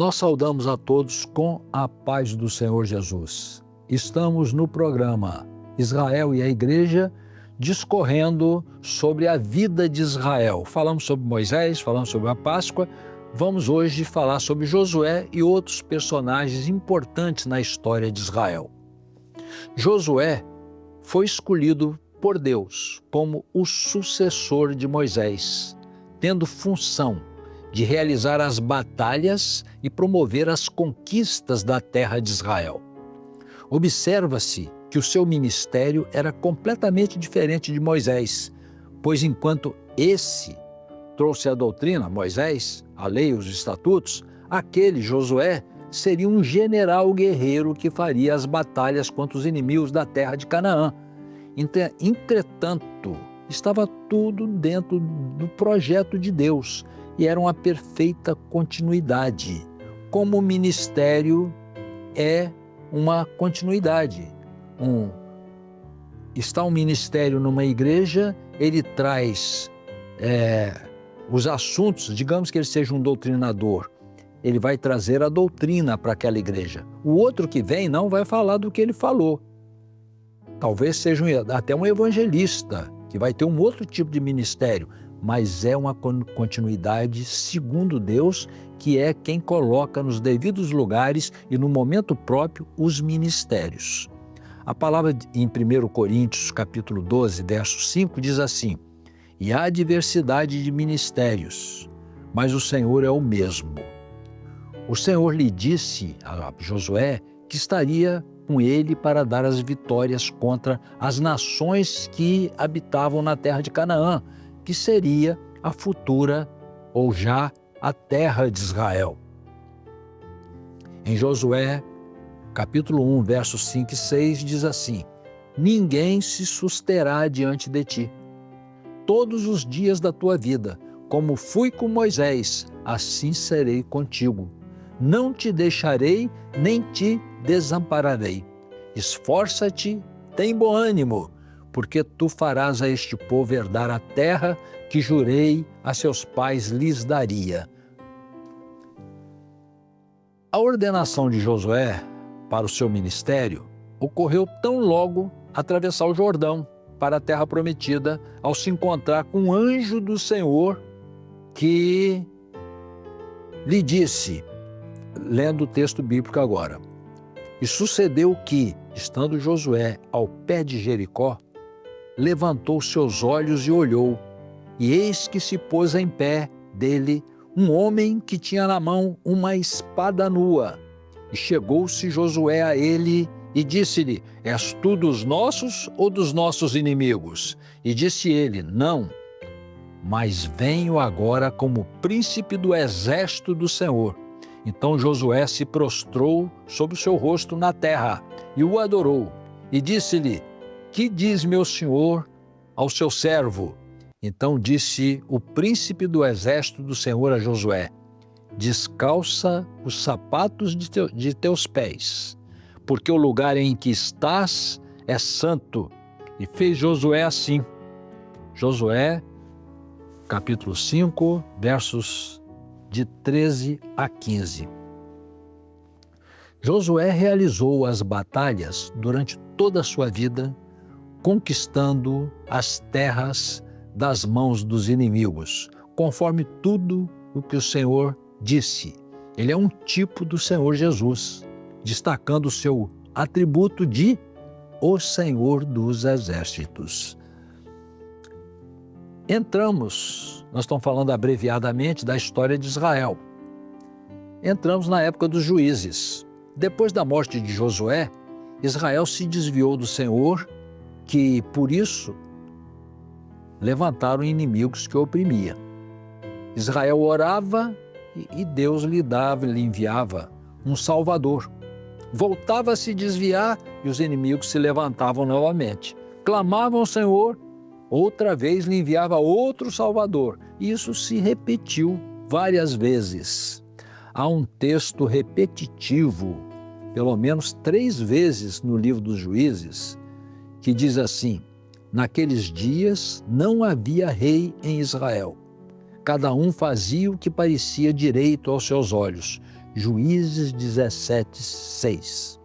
Nós saudamos a todos com a paz do Senhor Jesus. Estamos no programa Israel e a Igreja, discorrendo sobre a vida de Israel. Falamos sobre Moisés, falamos sobre a Páscoa. Vamos hoje falar sobre Josué e outros personagens importantes na história de Israel. Josué foi escolhido por Deus como o sucessor de Moisés, tendo função de realizar as batalhas e promover as conquistas da terra de Israel. Observa-se que o seu ministério era completamente diferente de Moisés, pois enquanto esse trouxe a doutrina, Moisés, a lei, os estatutos, aquele, Josué, seria um general guerreiro que faria as batalhas contra os inimigos da terra de Canaã. Entretanto, estava tudo dentro do projeto de Deus e era uma perfeita continuidade. Como o ministério é uma continuidade. Está um ministério numa igreja, ele traz os assuntos, digamos que ele seja um doutrinador, ele vai trazer a doutrina para aquela igreja. O outro que vem não vai falar do que ele falou. Talvez seja até um evangelista, que vai ter um outro tipo de ministério, mas é uma continuidade segundo Deus, que é quem coloca nos devidos lugares e no momento próprio os ministérios. A palavra em 1 Coríntios, capítulo 12, verso 5, diz assim: "E há diversidade de ministérios, mas o Senhor é o mesmo." O Senhor lhe disse a Josué que estaria com ele para dar as vitórias contra as nações que habitavam na terra de Canaã, que seria a futura ou já a terra de Israel. Em Josué, capítulo 1, versos 5 e 6, diz assim: "Ninguém se susterá diante de ti todos os dias da tua vida, como fui com Moisés, assim serei contigo. Não te deixarei, nem te desampararei. Esforça-te, tem bom ânimo, porque tu farás a este povo herdar a terra que jurei a seus pais lhes daria." A ordenação de Josué para o seu ministério ocorreu tão logo atravessar o Jordão para a terra prometida, ao se encontrar com um anjo do Senhor que lhe disse, lendo o texto bíblico agora: "E sucedeu que, estando Josué ao pé de Jericó, levantou seus olhos e olhou, e eis que se pôs em pé dele um homem que tinha na mão uma espada nua. E chegou-se Josué a ele e disse-lhe: És tu dos nossos ou dos nossos inimigos? E disse ele: Não, mas venho agora como príncipe do exército do Senhor. Então Josué se prostrou sobre o seu rosto na terra e o adorou. E disse-lhe: Que diz meu senhor ao seu servo? Então disse o príncipe do exército do Senhor a Josué: Descalça os sapatos de teus pés, porque o lugar em que estás é santo. E fez Josué assim. Josué, capítulo 5, versos de 13 a 15. Josué realizou as batalhas durante toda a sua vida, conquistando as terras das mãos dos inimigos, conforme tudo o que o Senhor disse. Ele é um tipo do Senhor Jesus, destacando o seu atributo de o Senhor dos Exércitos. Nós estamos falando abreviadamente da história de Israel. Entramos na época dos juízes. Depois da morte de Josué, Israel se desviou do Senhor, que por isso levantaram inimigos que o oprimia. Israel orava e Deus lhe enviava um Salvador. Voltava a se desviar e os inimigos se levantavam novamente. Clamavam ao Senhor, outra vez lhe enviava outro Salvador. E isso se repetiu várias vezes. Há um texto repetitivo, pelo menos 3 vezes no livro dos Juízes, que diz assim: Naqueles dias não havia rei em Israel. Cada um fazia o que parecia direito aos seus olhos. Juízes 17:6.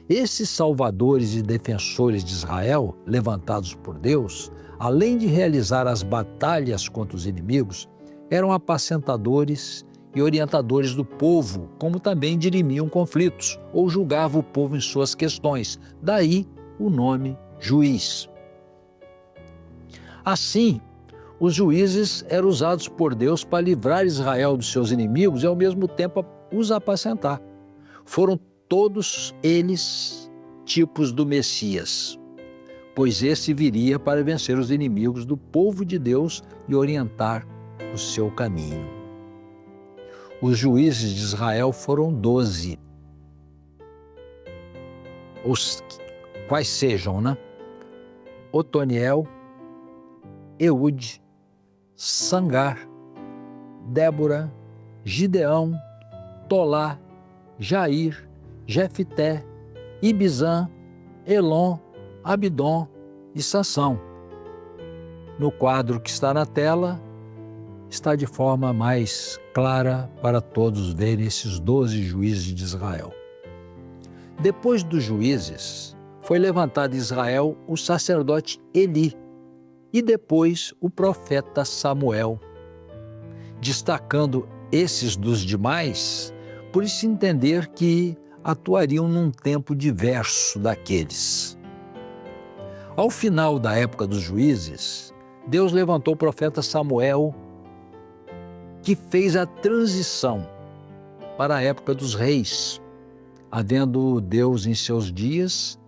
Esses salvadores e defensores de Israel, levantados por Deus, além de realizar as batalhas contra os inimigos, eram apacentadores e orientadores do povo, como também dirimiam conflitos ou julgavam o povo em suas questões. Daí o nome juiz. Assim, os juízes eram usados por Deus para livrar Israel dos seus inimigos e ao mesmo tempo os apacentar. Foram todos eles tipos do Messias, pois esse viria para vencer os inimigos do povo de Deus e orientar o seu caminho. Os juízes de Israel foram 12. Os quais sejam, né? Otoniel, Eude, Sangar, Débora, Gideão, Tolá, Jair, Jefité, Ibizã, Elon, Abidom e Sansão. No quadro que está na tela, está de forma mais clara para todos verem esses 12 juízes de Israel. Depois dos juízes, foi levantado em Israel o sacerdote Eli e depois o profeta Samuel. Destacando esses dos demais, por isso entender que atuariam num tempo diverso daqueles. Ao final da época dos juízes, Deus levantou o profeta Samuel, que fez a transição para a época dos reis, havendo Deus em seus dias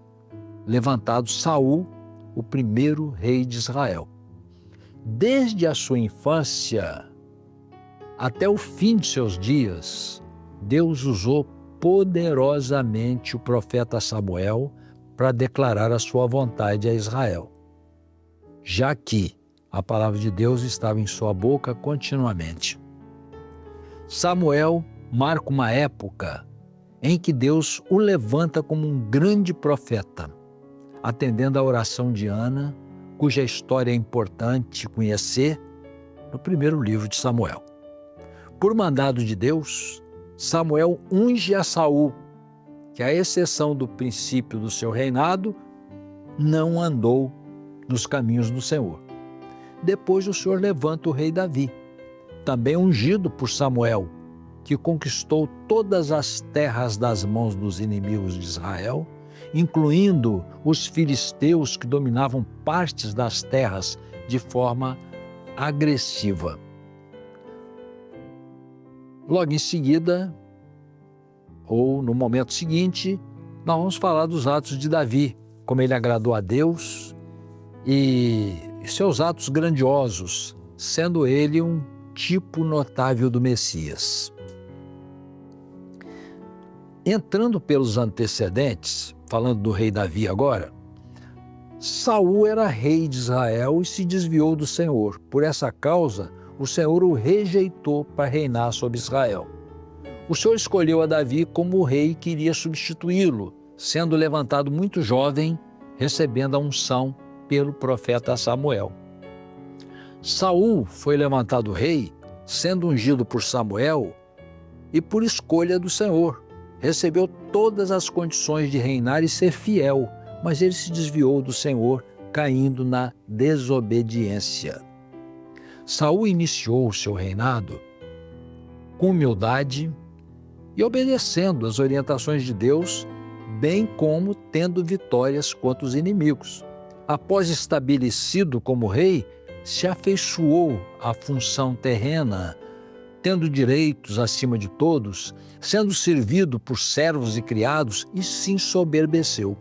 levantado Saul, o primeiro rei de Israel. Desde a sua infância até o fim de seus dias, Deus usou poderosamente o profeta Samuel para declarar a sua vontade a Israel, já que a palavra de Deus estava em sua boca continuamente. Samuel marca uma época em que Deus o levanta como um grande profeta, atendendo à oração de Ana, cuja história é importante conhecer no primeiro livro de Samuel. Por mandado de Deus, Samuel unge a Saul, que, à exceção do princípio do seu reinado, não andou nos caminhos do Senhor. Depois o Senhor levanta o rei Davi, também ungido por Samuel, que conquistou todas as terras das mãos dos inimigos de Israel, incluindo os filisteus que dominavam partes das terras de forma agressiva. Logo em seguida, ou no momento seguinte, nós vamos falar dos atos de Davi, como ele agradou a Deus e seus atos grandiosos, sendo ele um tipo notável do Messias. Entrando pelos antecedentes, falando do rei Davi agora, Saul era rei de Israel e se desviou do Senhor. Por essa causa, o Senhor o rejeitou para reinar sobre Israel. O Senhor escolheu a Davi como o rei que iria substituí-lo, sendo levantado muito jovem, recebendo a unção pelo profeta Samuel. Saul foi levantado rei, sendo ungido por Samuel e por escolha do Senhor. Recebeu todas as condições de reinar e ser fiel, mas ele se desviou do Senhor, caindo na desobediência. Saul iniciou o seu reinado com humildade e obedecendo às orientações de Deus, bem como tendo vitórias contra os inimigos. Após estabelecido como rei, se afeiçoou à função terrena, tendo direitos acima de todos, sendo servido por servos e criados, e se ensoberbeceu.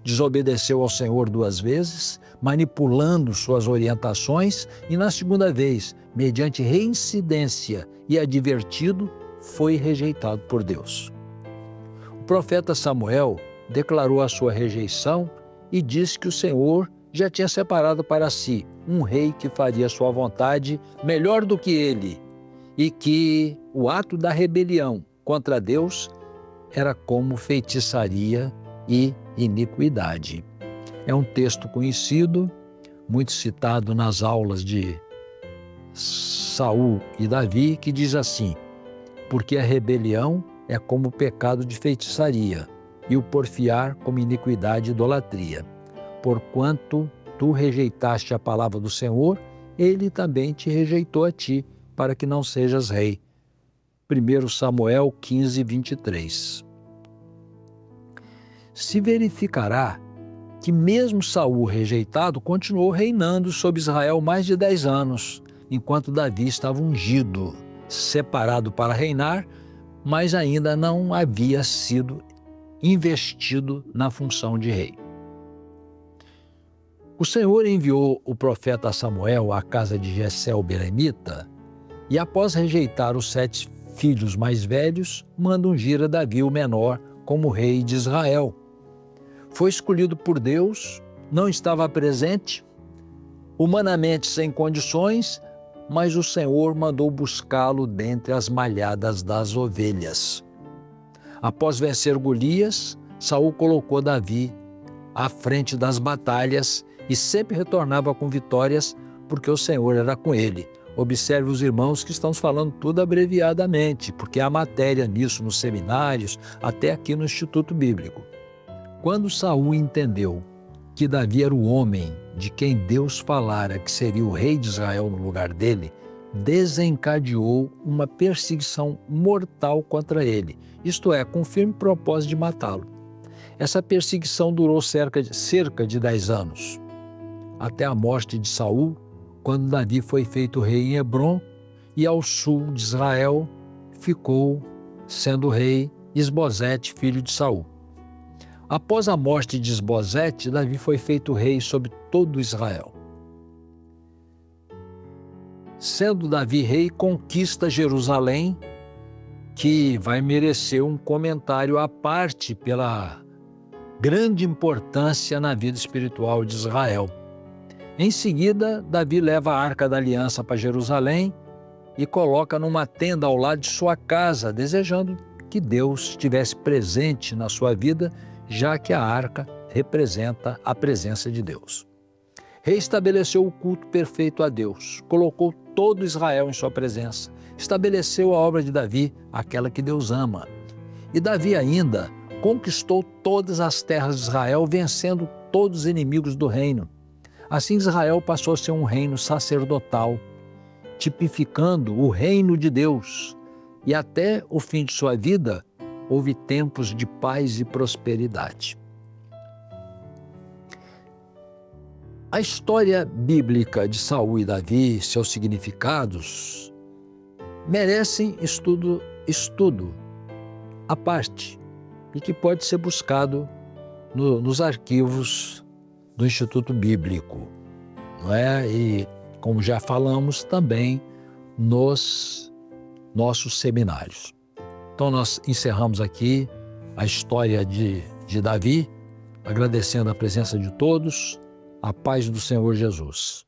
Desobedeceu ao Senhor 2 vezes, manipulando suas orientações, e na segunda vez, mediante reincidência e advertido, foi rejeitado por Deus. O profeta Samuel declarou a sua rejeição e disse que o Senhor já tinha separado para si um rei que faria sua vontade melhor do que ele, e que o ato da rebelião contra Deus era como feitiçaria e iniquidade. É um texto conhecido, muito citado nas aulas de Saul e Davi, que diz assim: porque a rebelião é como o pecado de feitiçaria, e o porfiar como iniquidade e idolatria. Porquanto tu rejeitaste a palavra do Senhor, ele também te rejeitou a ti, para que não sejas rei. 1 Samuel 15, 23. Se verificará que mesmo Saul rejeitado, continuou reinando sobre Israel mais de 10 anos, enquanto Davi estava ungido, separado para reinar, mas ainda não havia sido investido na função de rei. O Senhor enviou o profeta Samuel à casa de Jessé o belemita e, após rejeitar os 7 filhos mais velhos, manda ungir a Davi o menor como rei de Israel. Foi escolhido por Deus, não estava presente, humanamente sem condições, mas o Senhor mandou buscá-lo dentre as malhadas das ovelhas. Após vencer Golias, Saul colocou Davi à frente das batalhas e sempre retornava com vitórias, porque o Senhor era com ele. Observe os irmãos que estamos falando tudo abreviadamente, porque há matéria nisso nos seminários, até aqui no Instituto Bíblico. Quando Saul entendeu que Davi era o homem de quem Deus falara que seria o rei de Israel no lugar dele, desencadeou uma perseguição mortal contra ele, isto é, com o firme propósito de matá-lo. Essa perseguição durou cerca de 10 anos, até a morte de Saul, quando Davi foi feito rei em Hebrom, e ao sul de Israel ficou sendo rei Isbosete, filho de Saul. Após a morte de Isbosete, Davi foi feito rei sobre todo Israel. Sendo Davi rei, conquista Jerusalém, que vai merecer um comentário à parte pela grande importância na vida espiritual de Israel. Em seguida, Davi leva a Arca da Aliança para Jerusalém e coloca numa tenda ao lado de sua casa, desejando que Deus estivesse presente na sua vida, já que a arca representa a presença de Deus. Reestabeleceu o culto perfeito a Deus, colocou todo Israel em sua presença, estabeleceu a obra de Davi, aquela que Deus ama. E Davi ainda conquistou todas as terras de Israel, vencendo todos os inimigos do reino. Assim Israel passou a ser um reino sacerdotal, tipificando o reino de Deus. E até o fim de sua vida, houve tempos de paz e prosperidade. A história bíblica de Saul e Davi, seus significados, merecem estudo à parte e que pode ser buscado nos arquivos do Instituto Bíblico, não é? E, como já falamos, também nos nossos seminários. Então, nós encerramos aqui a história de Davi, agradecendo a presença de todos, a paz do Senhor Jesus.